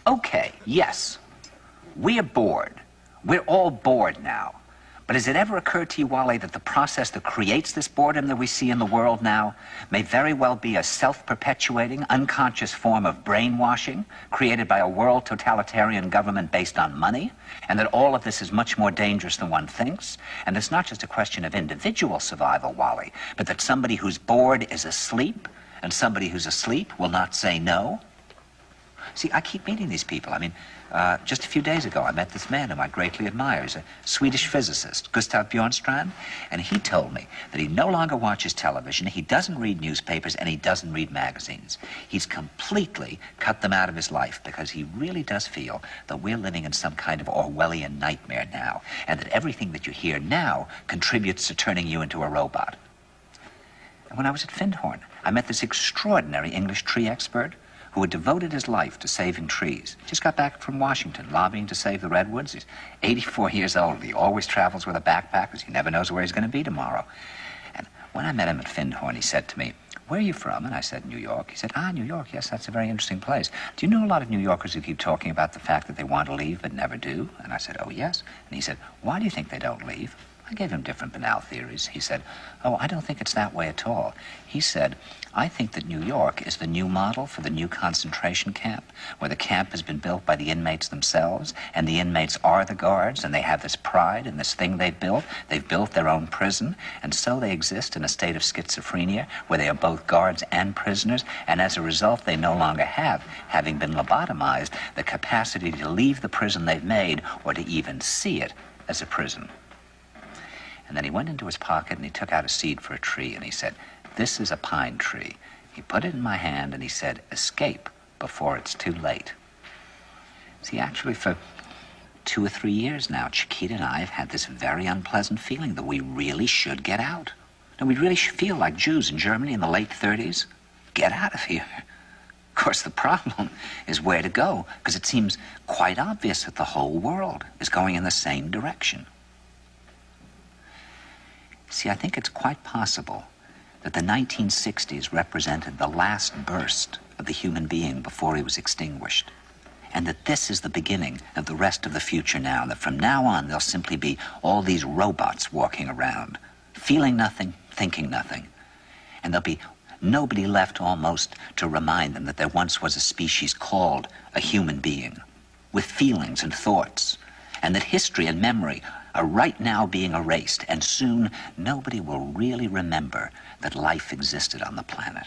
Okay, yes, we're bored. We're all bored now. But has it ever occurred to you, Wally, that the process that creates this boredom that we see in the world now may very well be a self-perpetuating, unconscious form of brainwashing created by a world totalitarian government based on money, and that all of this is much more dangerous than one thinks, and it's not just a question of individual survival, Wally, but that somebody who's bored is asleep, and somebody who's asleep will not say no? See, I keep meeting these people. I mean, just a few days ago, I met this man whom I greatly admire. He's a Swedish physicist, Gustav Bjornstrand, and he told me that he no longer watches television, he doesn't read newspapers, and he doesn't read magazines. He's completely cut them out of his life because he really does feel that we're living in some kind of Orwellian nightmare now, and that everything that you hear now contributes to turning you into a robot. And when I was at Findhorn, I met this extraordinary English tree expert who had devoted his life to saving trees. Just got back from Washington, lobbying to save the redwoods. He's 84 years old. He always travels with a backpack because he never knows where he's going to be tomorrow. And when I met him at Findhorn, he said to me, "Where are you from?" And I said, "New York." He said, "New York, yes, that's a very interesting place. Do you know a lot of New Yorkers who keep talking about the fact that they want to leave but never do?" And I said, "Oh, yes." And he said, "Why do you think they don't leave?" I gave him different banal theories. He said, "Oh, I don't think it's that way at all." He said, "I think that New York is the new model for the new concentration camp, where the camp has been built by the inmates themselves, and the inmates are the guards, and they have this pride in this thing they've built. They've built their own prison, and so they exist in a state of schizophrenia, where they are both guards and prisoners, and as a result, they no longer have, having been lobotomized, the capacity to leave the prison they've made, or to even see it as a prison." And then he went into his pocket and he took out a seed for a tree and he said, "This is a pine tree." He put it in my hand and he said, "Escape before it's too late." See, actually for 2 or 3 years now, Chiquita and I have had this very unpleasant feeling that we really should get out. And we really should feel like Jews in Germany in the late 30s. Get out of here. Of course, the problem is where to go, because it seems quite obvious that the whole world is going in the same direction. See, I think it's quite possible that the 1960s represented the last burst of the human being before he was extinguished, and that this is the beginning of the rest of the future now, and that from now on there'll simply be all these robots walking around, feeling nothing, thinking nothing, and there'll be nobody left almost to remind them that there once was a species called a human being, with feelings and thoughts, and that history and memory are right now being erased, and soon nobody will really remember that life existed on the planet.